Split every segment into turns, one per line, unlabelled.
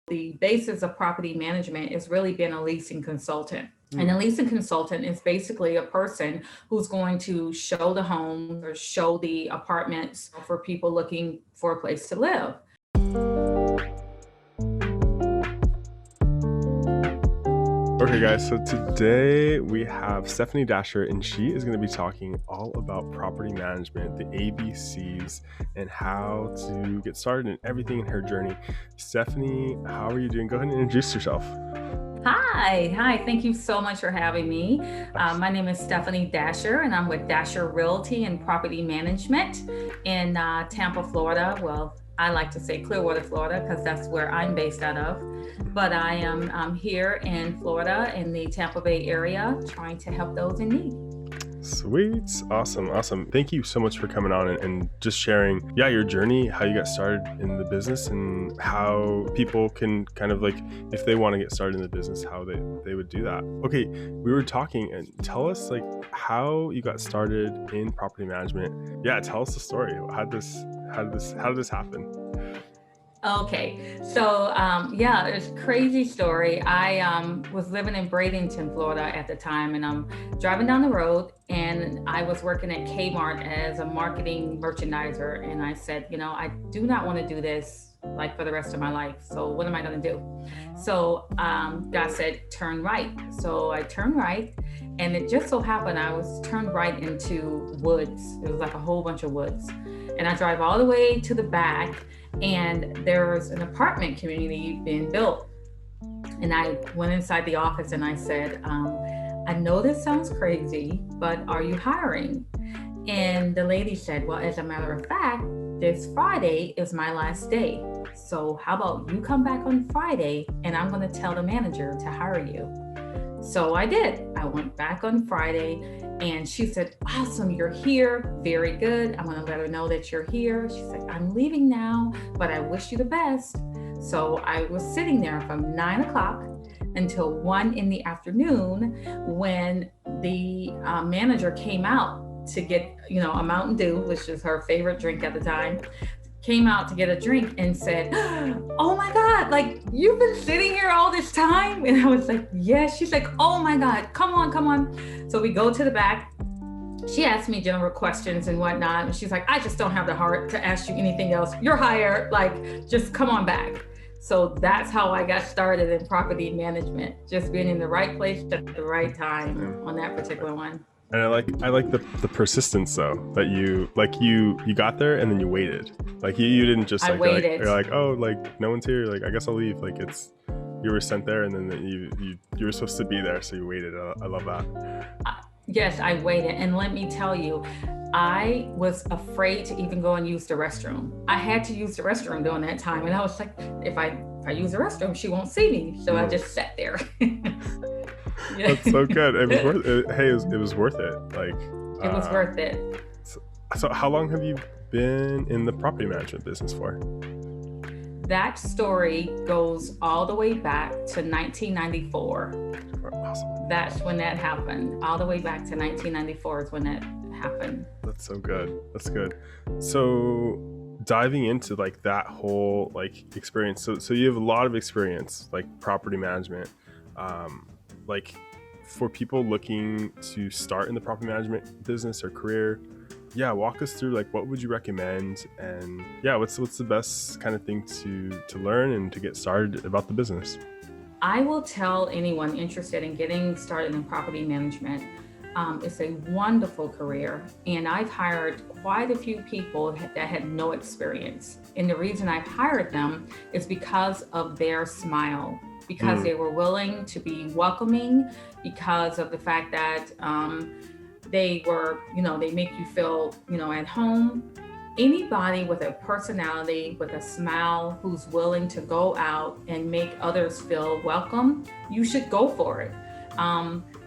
The basis of property management is really being a leasing consultant. And a leasing consultant is basically a person who's going to show the home or show the apartments for people looking for a place to live.
Okay, guys, so today we have Stephanie Dasher, and she is going to be talking all about property management, the ABCs, and how to get started and everything in her journey. Stephanie, how are you doing? Go ahead and introduce yourself.
Hi. Thank you so much for having me. My name is Stephanie Dasher, and I'm with Dasher Realty and Property Management in Tampa, Florida. Well, I like to say Clearwater, Florida, because that's where I'm based out of. But I am here in Florida in the Tampa Bay area trying to help those in need.
Sweet. Awesome. Thank you so much for coming on and just sharing, your journey, how you got started in the business, and how people can kind of if they want to get started in the business, how they would do that. Okay, we were talking, and tell us how you got started in property management. Yeah, tell us the story. How did this happen?
Okay, so it's a crazy story. I was living in Bradenton, Florida at the time, and I'm driving down the road, and I was working at Kmart as a marketing merchandiser, and I said, I do not want to do this for the rest of my life. So what am I going to do? So God said, turn right. So I turned right, and it just so happened I was turned right into woods. It was like a whole bunch of woods, and I drive all the way to the back. And there was an apartment community being built. And I went inside the office and I said, I know this sounds crazy, but are you hiring? And the lady said, well, as a matter of fact, this Friday is my last day. So how about you come back on Friday and I'm going to tell the manager to hire you. So I did. I went back on Friday and she said, awesome, you're here. Very good. I'm going to let her know that you're here. She said, I'm leaving now, but I wish you the best. So I was sitting there from 9 o'clock until 1 in the afternoon when the manager came out to get, a Mountain Dew, which is her favorite drink at the time. Came out to get a drink and said, oh my God, you've been sitting here all this time? And I was like, yes. She's like, oh my God, come on. So we go to the back. She asked me general questions and whatnot. And she's like, I just don't have the heart to ask you anything else. You're hired, just come on back. So that's how I got started in property management, just being in the right place at the right time on that particular one.
And I like the persistence though, that you got there and then you waited. You didn't just
I waited.
You're no one's here. I guess I'll leave. You were sent there and then you were supposed to be there, so you waited. I love that.
Yes, I waited. And let me tell you, I was afraid to even go and use the restroom. I had to use the restroom during that time. And I was like, if I use the restroom, she won't see me. So I just sat there.
Yeah. That's so good. It was worth it. Hey, it was worth it.
It was worth it.
So how long have you been in the property management business for?
That story goes all the way back to 1994.
Awesome.
That's when that happened. All the way back to 1994 is when that happened.
That's so good. That's good. So diving into that whole experience. So you have a lot of experience property management. For people looking to start in the property management business or career, walk us through what would you recommend, and what's the best kind of thing to learn and to get started about the business?
I will tell anyone interested in getting started in property management, it's a wonderful career, and I've hired quite a few people that had no experience. And the reason I've hired them is because of their smile, because they were willing to be welcoming, because of the fact that they were, they make you feel, at home. Anybody with a personality, with a smile, who's willing to go out and make others feel welcome, you should go for it.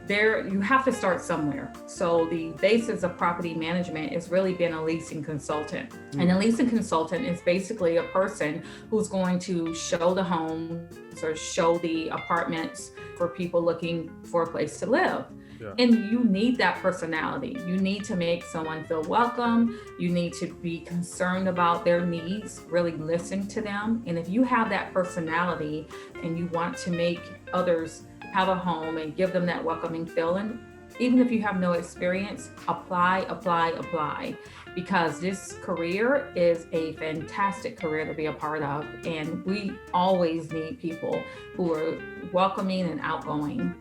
You have to start somewhere. So the basis of property management is really being a leasing consultant. And a leasing consultant is basically a person who's going to show the homes or show the apartments for people looking for a place to live.
Yeah.
And you need that personality. You need to make someone feel welcome. You need to be concerned about their needs, really listen to them. And if you have that personality and you want to make others have a home and give them that welcoming feeling, even if you have no experience, apply, because this career is a fantastic career to be a part of. And we always need people who are welcoming and outgoing.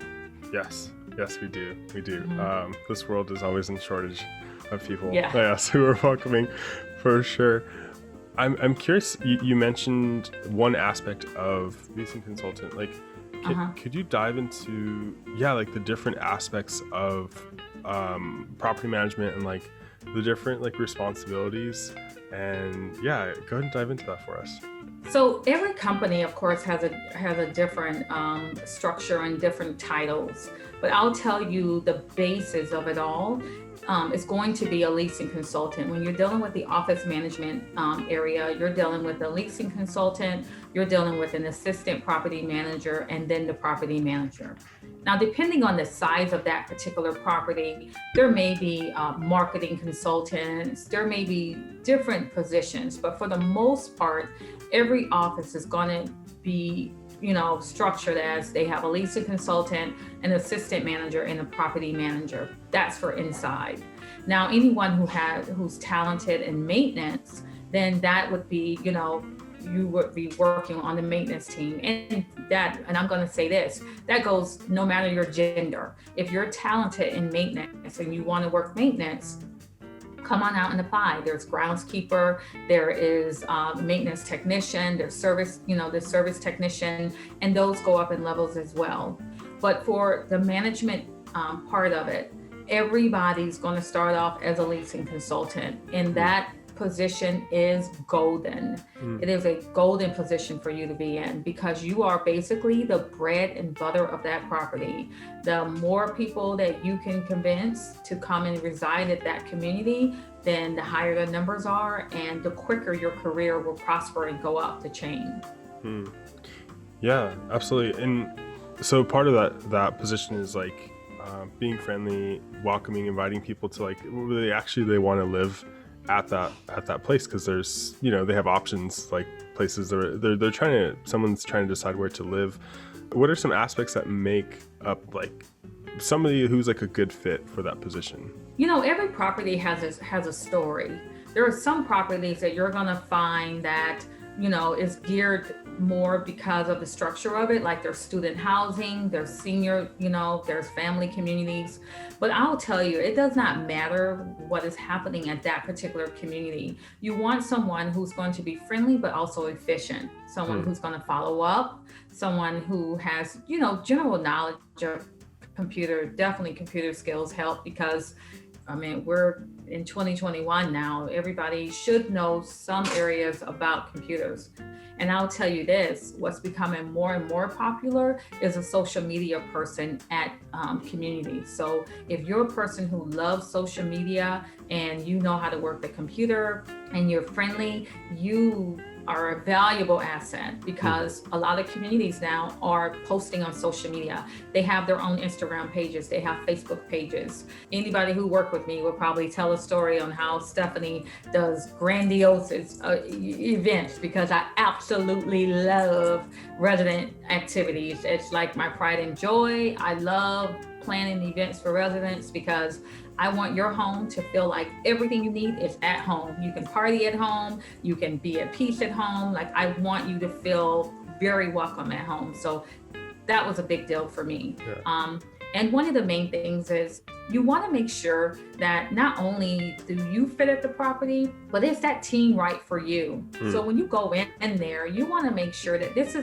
Yes. Yes, we do. We do.
Mhm.
This world is always in shortage of people.
Yeah.
Yes, who are welcoming, for sure. I'm curious. You mentioned one aspect of leasing consultant. Like, could you dive into like the different aspects of property management and like the different like responsibilities? And go ahead and dive into that for us.
So every company, of course, has a different structure and different titles. But I'll tell you the basis of it all. Is going to be a leasing consultant. When you're dealing with the office management area, you're dealing with a leasing consultant, you're dealing with an assistant property manager, and then the property manager. Now, depending on the size of that particular property, there may be marketing consultants, there may be different positions, but for the most part, every office is going to be structured as they have a leasing consultant, an assistant manager, and a property manager. That's for inside. Now, anyone who's talented in maintenance, then that would be, you would be working on the maintenance team. And I'm going to say this, that goes no matter your gender. If you're talented in maintenance and you want to work maintenance, come on out and apply. There's groundskeeper, there is maintenance technician, there's service technician, and those go up in levels as well. But for the management part of it, everybody's going to start off as a leasing consultant, and that position is golden. It is a golden position for you to be in because you are basically the bread and butter of that property. The more people that you can convince to come and reside at that community, then the higher the numbers are and the quicker your career will prosper and go up the chain.
Yeah, absolutely. And so part of that position is like being friendly, welcoming, inviting people to like they want to live at that place, because there's they have options, like places someone's trying to decide where to live. What are some aspects that make up like somebody who's like a good fit for that position?
Every property has a story. There are some properties that you're going to find that is geared more because of the structure of it, like there's student housing, there's senior, there's family communities. But I'll tell you, it does not matter what is happening at that particular community. You want someone who's going to be friendly, but also efficient, someone who's going to follow up, someone who has, general knowledge of definitely computer skills help, because we're in 2021 now. Everybody should know some areas about computers. And I'll tell you this, what's becoming more and more popular is a social media person at communities. So if you're a person who loves social media and you know how to work the computer and you're friendly, you are a valuable asset, because a lot of communities now are posting on social media. They have their own Instagram pages, they have Facebook pages. Anybody who worked with me will probably tell a story on how Stephanie does grandiose events, because I absolutely love resident activities. It's like my pride and joy. I love planning events for residents because I want your home to feel like everything you need is at home. You can party at home, you can be at peace at home. Like, I want you to feel very welcome at home. So that was a big deal for me.
Yeah.
And one of the main things is you want to make sure that not only do you fit at the property, but is that team right for you? So when you go in there, you want to make sure that this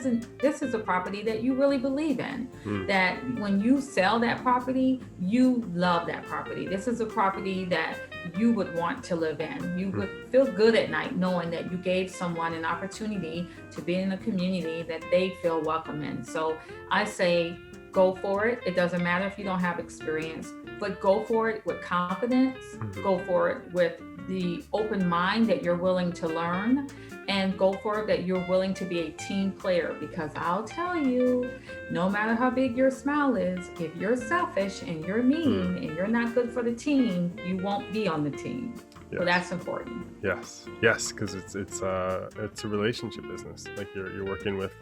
is a property that you really believe in, that when you sell that property, you love that property. This is a property that you would want to live in. You would feel good at night knowing that you gave someone an opportunity to be in a community that they feel welcome in. So I say, go for it. It doesn't matter if you don't have experience. but go for it with confidence, go for it with the open mind that you're willing to learn, and go for it that you're willing to be a team player. Because I'll tell you, no matter how big your smile is, if you're selfish and you're mean and you're not good for the team, you won't be on the team.
Yes.
So that's important.
Yes, because it's a relationship business. Like you're working with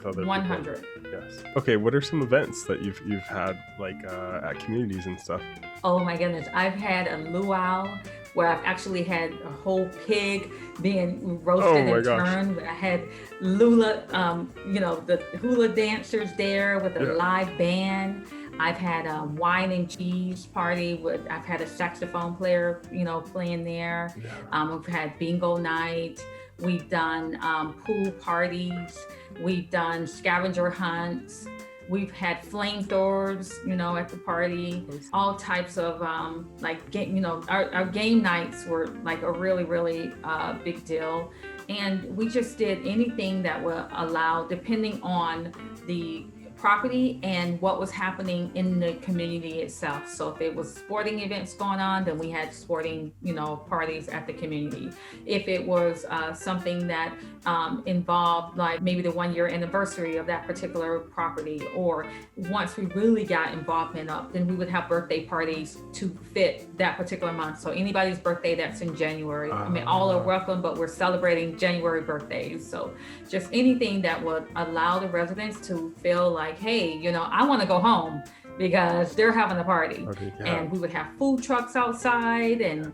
other
100.
people. Yes. Okay, what are some events that you've had like at communities and stuff?
Oh my goodness, I've had a luau where I've actually had a whole pig being roasted and turned. I had Lula, the hula dancers there with a live band. I've had a wine and cheese party I've had a saxophone player, playing there. We've had bingo night. We've done pool parties. We've done scavenger hunts. We've had flamethrowers, at the party. All types of our game nights were like a really, really big deal. And we just did anything that would allow, depending on the property and what was happening in the community itself. So if it was sporting events going on, then we had sporting, parties at the community. If it was something that involved like maybe the 1-year anniversary of that particular property, or once we really got involvement up, then we would have birthday parties to fit that particular month. So anybody's birthday that's in January, all are welcome, but we're celebrating January birthdays. So just anything that would allow the residents to feel like, hey, I want to go home because they're having a party. And we would have food trucks outside and,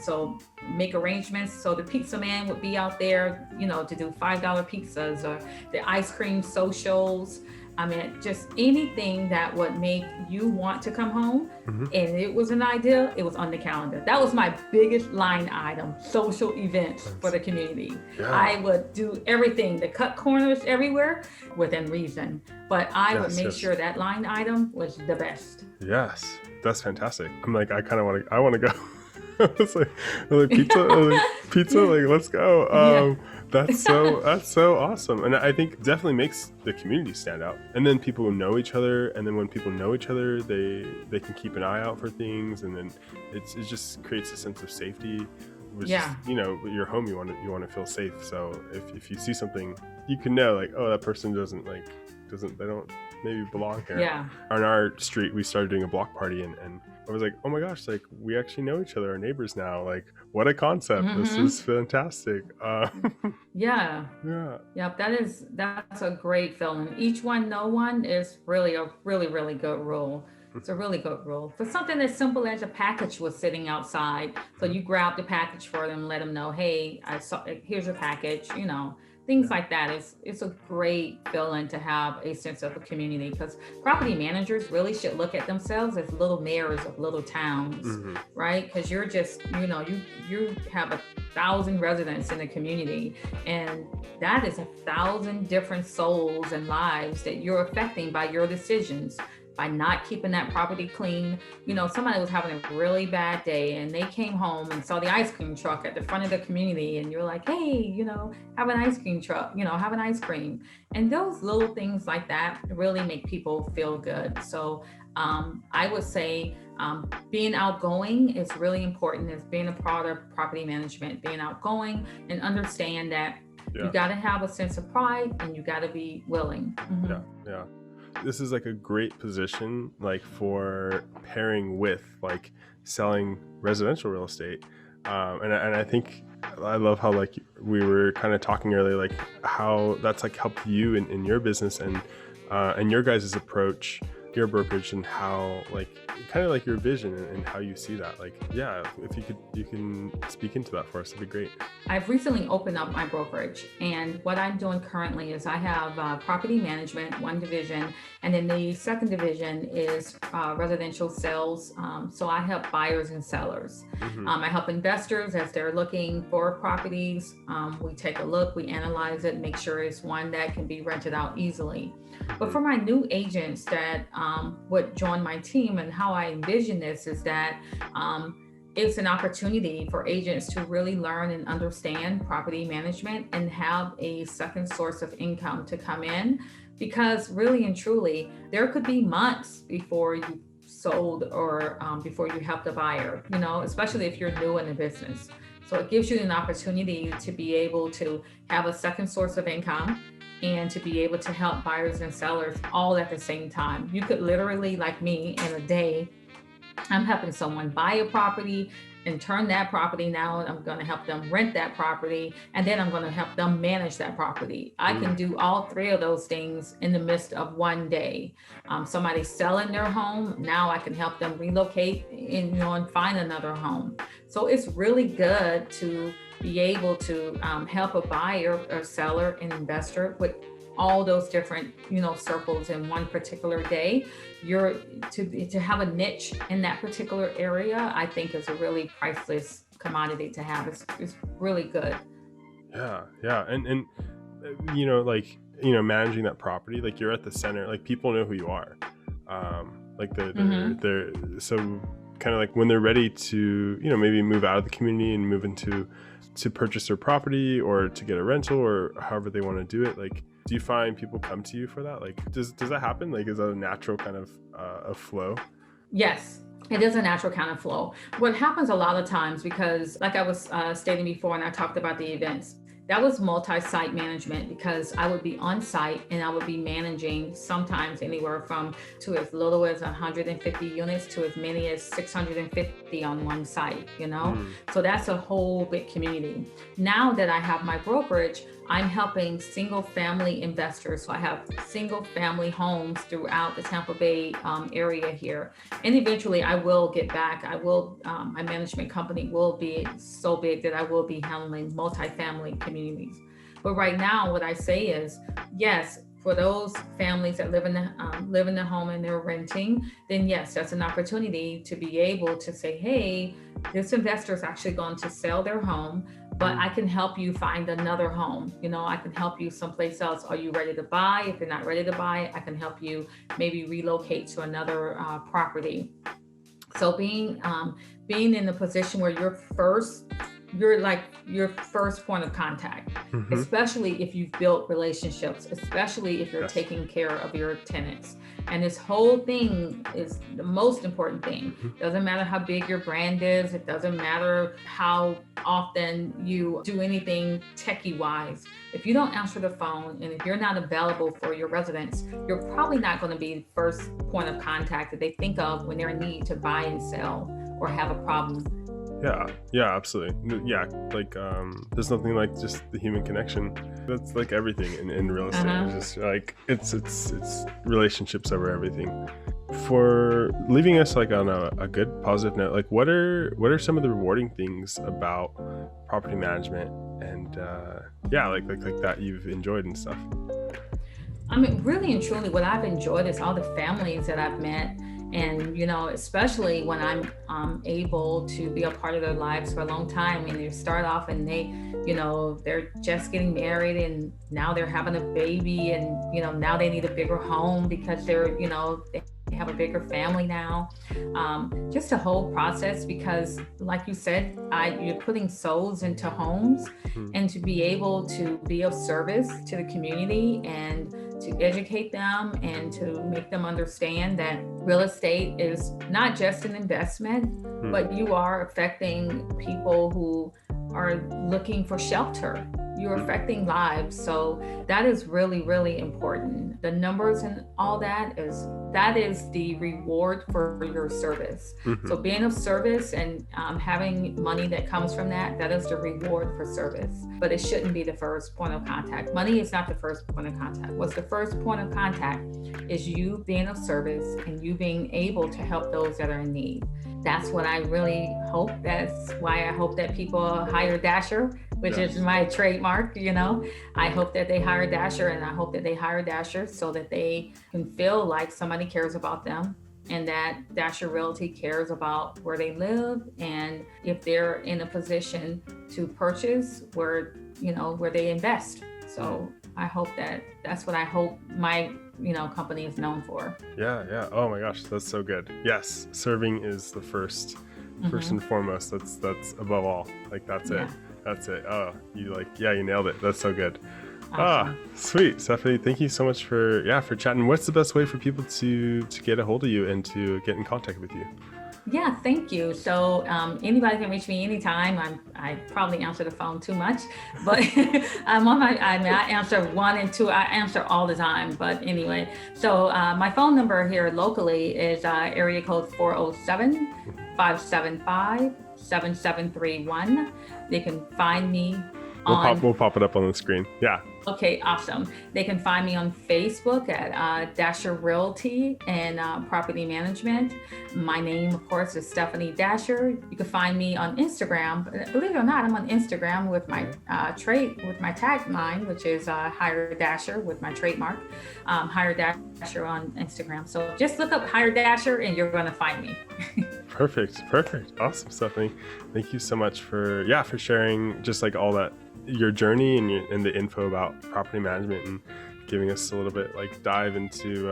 so make arrangements. So the pizza man would be out there, to do $5 pizzas, or the ice cream socials. I mean, just anything that would make you want to come home. And it was an idea, it was on the calendar. That was my biggest line item, social events for the community. I would do everything to cut corners everywhere within reason, but I would make sure that line item was the best.
Yes, that's fantastic. I'm like, I want to go. It's like pizza, like let's go. That's so awesome. And I think definitely makes the community stand out. And then people will know each other. And then when people know each other, they can keep an eye out for things. And then it just creates a sense of safety. Which is, your home, you want to feel safe. So if you see something, you can know like, oh, that person they don't maybe belong here.
Yeah.
On our street, we started doing a block party and I was like, oh my gosh, like we actually know each other, our neighbors now. Like what a concept. This is fantastic.
Yeah. That's a great feeling. Each one, no one is really a really, really good rule. It's a really good rule. For something as simple as a package was sitting outside. So you grab the package for them, let them know, hey, here's a package, things like that. It's a great feeling to have a sense of a community, because property managers really should look at themselves as little mayors of little towns, right? Because you're just, you have 1,000 residents in the community, and that is 1,000 different souls and lives that you're affecting by your decisions. By not keeping that property clean. Somebody was having a really bad day and they came home and saw the ice cream truck at the front of the community, and you're like, hey, have an ice cream truck, have an ice cream. And those little things like that really make people feel good. So I would say being outgoing is really important as being a part of property management, being outgoing and understand that you got to have a sense of pride and you got to be willing.
Yeah. This is like a great position, like for pairing with like selling residential real estate. And I think I love how like we were kind of talking earlier, like how that's like helped you in your business and your guys' approach, your brokerage, and how like kind of like your vision and how you see that. Like, yeah, if you can speak into that for us, it'd be great.
I've recently opened up my brokerage, and what I'm doing currently is I have property management, one division, and then the second division is residential sales. So I help buyers and sellers. I help investors as they're looking for properties. We take a look, we analyze it, make sure it's one that can be rented out easily. But for my new agents that would join my team, and how I envision this is that it's an opportunity for agents to really learn and understand property management and have a second source of income to come in, because really and truly, there could be months before you sold or before you help the buyer, especially if you're new in the business. So it gives you an opportunity to be able to have a second source of income and to be able to help buyers and sellers all at the same time. You could literally, like me, in a day, I'm helping someone buy a property and turn that property. Now I'm going to help them rent that property, and then I'm going to help them manage that property. I can do all three of those things in the midst of one day. Somebody's selling their home. Now I can help them relocate and find another home. So it's really good to be able to help a buyer or seller and investor with all those different circles in one particular day. You're to have a niche in that particular area, I think, is a really priceless commodity to have. It's really good.
Yeah. And managing that property, like you're at the center, like people know who you are. Like they're so kind of like when they're ready to maybe move out of the community and move into to purchase their property or to get a rental or however they want to do it. Like, do you find people come to you for that? Like, does that happen? Like, is that a natural kind of a flow?
Yes, it is a natural kind of flow. What happens a lot of times, because like I was stating before, and I talked about the events, that was multi-site management, because I would be on site and I would be managing sometimes anywhere from to as little as 150 units to as many as 650 on one site, So that's a whole big community. Now that I have my brokerage, I'm helping single family investors. So I have single family homes throughout the Tampa Bay area here. And eventually I will get back. My management company will be so big that I will be handling multifamily communities. But right now, what I say is, yes, for those families that live in the home and they're renting, then yes, that's an opportunity to be able to say, hey, this investor is actually going to sell their home, but I can help you find another home. I can help you someplace else. Are you ready to buy? If you're not ready to buy, I can help you maybe relocate to another property. So being in the position where you're like your first point of contact, especially if you've built relationships, especially if you're taking care of your tenants. And this whole thing is the most important thing. Doesn't matter how big your brand is. It doesn't matter how often you do anything techie wise. If you don't answer the phone and if you're not available for your residents, you're probably not going to be the first point of contact that they think of when they're in need to buy and sell or have a problem.
Yeah, absolutely. Yeah, like there's nothing like just the human connection. That's like everything in real estate. It's just like it's relationships over everything. For leaving us like on a good positive note, like what are some of the rewarding things about property management and like that you've enjoyed and stuff?
I mean, really and truly, what I've enjoyed is all the families that I've met. And, especially when I'm able to be a part of their lives for a long time. I mean, they start off and they're just getting married and now they're having a baby and, now they need a bigger home because they have a bigger family now. Just a whole process, because like you said, you're putting souls into homes, and to be able to be of service to the community and to educate them and to make them understand that real estate is not just an investment, but you are affecting people who are looking for shelter. You're affecting lives. So that is really, really important. The numbers and all that is the reward for your service. So being of service and having money that comes from that is the reward for service. But it shouldn't be the first point of contact. Money is not the first point of contact. What's the first point of contact is you being of service and you being able to help those that are in need. That's what I really hope. That's why I hope that people hire Dasher, which is my trademark. I hope that they hire Dasher, and I hope that they hire Dasher so that they can feel like somebody cares about them, and that Dasher Realty cares about where they live, and if they're in a position to purchase where they invest. So I hope that's what I hope my company is known for.
Yeah. Oh my gosh, that's so good. Yes, serving is the first and foremost. That's above all. Like that's it. Oh, you nailed it. That's so good.
Awesome.
Sweet. Stephanie, thank you so much for chatting. What's the best way for people to get a hold of you and to get in contact with you?
Yeah, thank you. So anybody can reach me anytime. I probably answer the phone too much, but I answer one and two. I answer all the time. But anyway, so my phone number here locally is area code 407-575-7731. They can find me
We'll pop it up on the screen. Yeah.
Okay, awesome. They can find me on Facebook at Dasher Realty and Property Management. My name, of course, is Stephanie Dasher. You can find me on Instagram. Believe it or not, I'm on Instagram with my with my tagline, which is Hire Dasher with my trademark. Hire Dasher on Instagram. So just look up Hire Dasher and you're going to find me.
Perfect. Awesome, Stephanie. Thank you so much for sharing just like all that, your journey and the info about property management, and giving us a little bit like dive into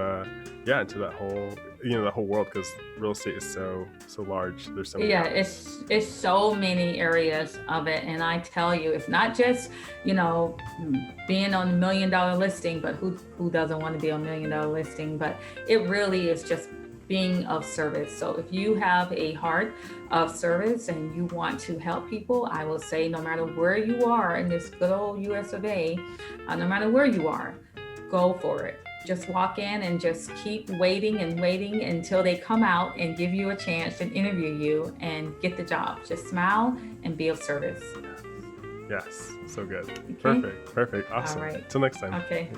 into that whole the whole world, because real estate is so large. There's so many
it's so many areas of it, and I tell you, it's not just being on $1 million listing, but who doesn't want to be on $1 million listing? But it really is just being of service. So if you have a heart of service and you want to help people, I will say, no matter where you are in this good old US of A, no matter where you are, go for it. Just walk in and just keep waiting until they come out and give you a chance and interview you and get the job. Just smile and be of service.
Yes, so good.
Okay.
Perfect. Awesome.
All right.
Until next time.
Okay.